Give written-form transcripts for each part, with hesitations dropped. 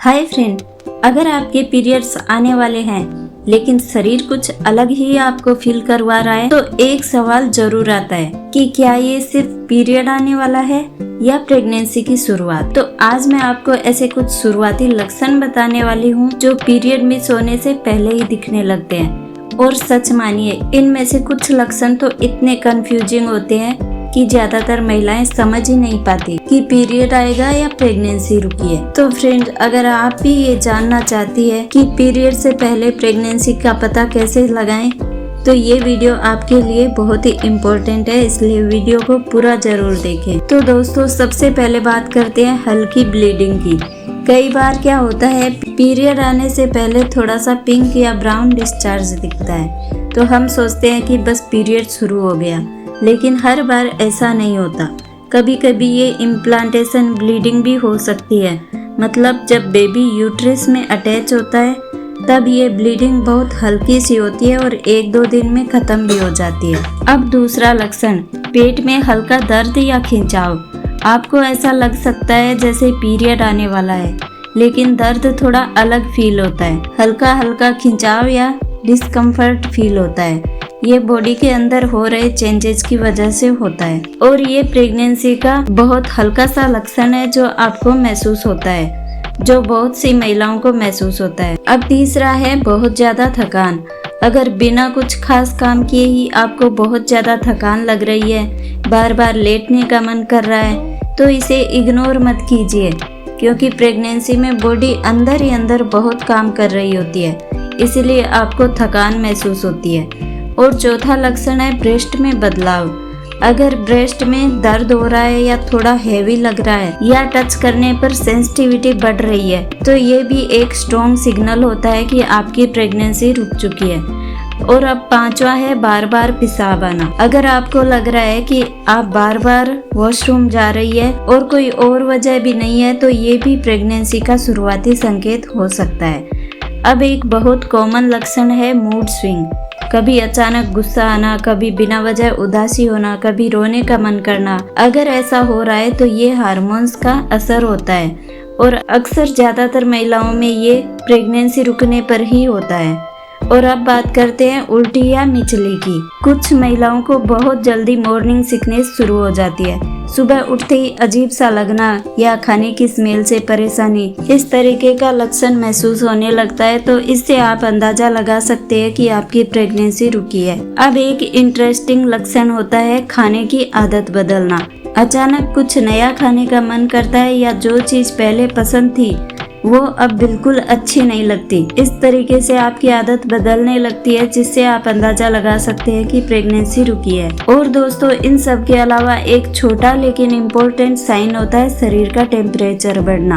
Hi friend, अगर आपके periods आने वाले हैं लेकिन शरीर कुछ अलग ही आपको फील करवा रहा है तो एक सवाल जरूर आता है कि क्या ये सिर्फ पीरियड आने वाला है या प्रेगनेंसी की शुरुआत। तो आज मैं आपको ऐसे कुछ शुरुआती लक्षण बताने वाली हूँ जो पीरियड मिस होने से पहले ही दिखने लगते हैं। और सच मानिए, इनमें से कुछ लक्षण तो इतने कंफ्यूजिंग होते हैं कि ज्यादातर महिलाएं समझ ही नहीं पाती कि पीरियड आएगा या प्रेगनेंसी रुकी है। तो फ्रेंड, अगर आप भी ये जानना चाहती है कि पीरियड से पहले प्रेगनेंसी का पता कैसे लगाएं, तो ये वीडियो आपके लिए बहुत ही इम्पोर्टेंट है, इसलिए वीडियो को पूरा जरूर देखें। तो दोस्तों, सबसे पहले बात करते हैं हल्की ब्लीडिंग की। कई बार क्या होता है, पीरियड आने से पहले थोड़ा सा पिंक या ब्राउन डिस्चार्ज दिखता है तो हम सोचते हैं कि बस पीरियड शुरू हो गया, लेकिन हर बार ऐसा नहीं होता। कभी कभी ये इम्प्लांटेशन ब्लीडिंग भी हो सकती है, मतलब जब बेबी यूट्रस में अटैच होता है तब ये ब्लीडिंग बहुत हल्की सी होती है और 1-2 दिन में खत्म भी हो जाती है। अब दूसरा लक्षण, पेट में हल्का दर्द या खिंचाव। आपको ऐसा लग सकता है जैसे पीरियड आने वाला है, लेकिन दर्द थोड़ा अलग फील होता है। हल्का हल्का खिंचाव या डिस्कम्फर्ट फील होता है। ये बॉडी के अंदर हो रहे चेंजेस की वजह से होता है और ये प्रेगनेंसी का बहुत हल्का सा लक्षण है जो आपको महसूस होता है, जो बहुत सी महिलाओं को महसूस होता है। अब तीसरा है बहुत ज्यादा थकान। अगर बिना कुछ खास काम किए ही आपको बहुत ज्यादा थकान लग रही है, बार बार लेटने का मन कर रहा है, तो इसे इग्नोर मत कीजिए, क्योंकि प्रेगनेंसी में बॉडी अंदर ही अंदर बहुत काम कर रही होती है, इसलिए आपको थकान महसूस होती है। और चौथा लक्षण है ब्रेस्ट में बदलाव। अगर ब्रेस्ट में दर्द हो रहा है या थोड़ा हैवी लग रहा है या टच करने पर सेंसिटिविटी बढ़ रही है, तो ये भी एक स्ट्रॉन्ग सिग्नल होता है कि आपकी प्रेगनेंसी रुक चुकी है। और अब पांचवा है बार बार पेशाब आना। अगर आपको लग रहा है कि आप बार बार वॉशरूम जा रही है और कोई और वजह भी नहीं है, तो ये भी प्रेगनेंसी का शुरुआती संकेत हो सकता है। अब एक बहुत कॉमन लक्षण है मूड स्विंग। कभी अचानक गुस्सा आना, कभी बिना वजह उदासी होना, कभी रोने का मन करना। अगर ऐसा हो रहा है तो ये हार्मोन्स का असर होता है और अक्सर ज्यादातर महिलाओं में ये प्रेगनेंसी रुकने पर ही होता है। और अब बात करते हैं उल्टी या मिचली की। कुछ महिलाओं को बहुत जल्दी मॉर्निंग सिकनेस शुरू हो जाती है। सुबह उठते ही अजीब सा लगना या खाने की स्मेल से परेशानी, इस तरीके का लक्षण महसूस होने लगता है, तो इससे आप अंदाजा लगा सकते हैं कि आपकी प्रेगनेंसी रुकी है। अब एक इंटरेस्टिंग लक्षण होता है खाने की आदत बदलना। अचानक कुछ नया खाने का मन करता है या जो चीज पहले पसंद थी वो अब बिल्कुल अच्छी नहीं लगती। इस तरीके से आपकी आदत बदलने लगती है, जिससे आप अंदाजा लगा सकते हैं कि प्रेगनेंसी रुकी है। और दोस्तों, इन सब के अलावा एक छोटा लेकिन इम्पोर्टेंट साइन होता है शरीर का टेम्परेचर बढ़ना।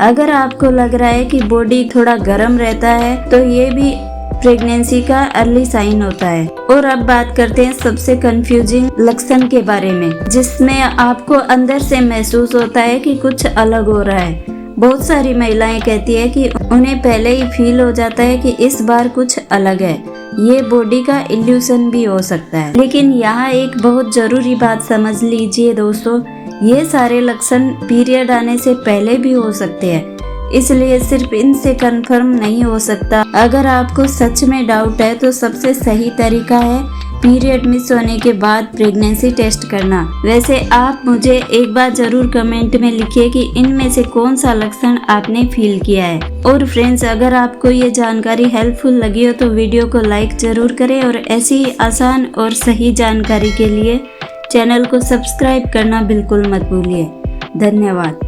अगर आपको लग रहा है कि बॉडी थोड़ा गर्म रहता है तो ये भी प्रेगनेंसी का अर्ली साइन होता है। और अब बात करते हैं सबसे कंफ्यूजिंग लक्षण के बारे में, जिसमें आपको अंदर से महसूस होता है कि कुछ अलग हो रहा है। बहुत सारी महिलाएं कहती है कि उन्हें पहले ही फील हो जाता है कि इस बार कुछ अलग है। ये बॉडी का इल्यूशन भी हो सकता है। लेकिन यहाँ एक बहुत जरूरी बात समझ लीजिए दोस्तों, ये सारे लक्षण पीरियड आने से पहले भी हो सकते हैं, इसलिए सिर्फ इनसे कंफर्म नहीं हो सकता। अगर आपको सच में डाउट है तो सबसे सही तरीका है पीरियड मिस होने के बाद प्रेगनेंसी टेस्ट करना। वैसे आप मुझे एक बार जरूर कमेंट में लिखिए कि इनमें से कौन सा लक्षण आपने फील किया है। और फ्रेंड्स, अगर आपको ये जानकारी हेल्पफुल लगी हो तो वीडियो को लाइक जरूर करें और ऐसी ही आसान और सही जानकारी के लिए चैनल को सब्सक्राइब करना बिल्कुल मत भूलिए। धन्यवाद।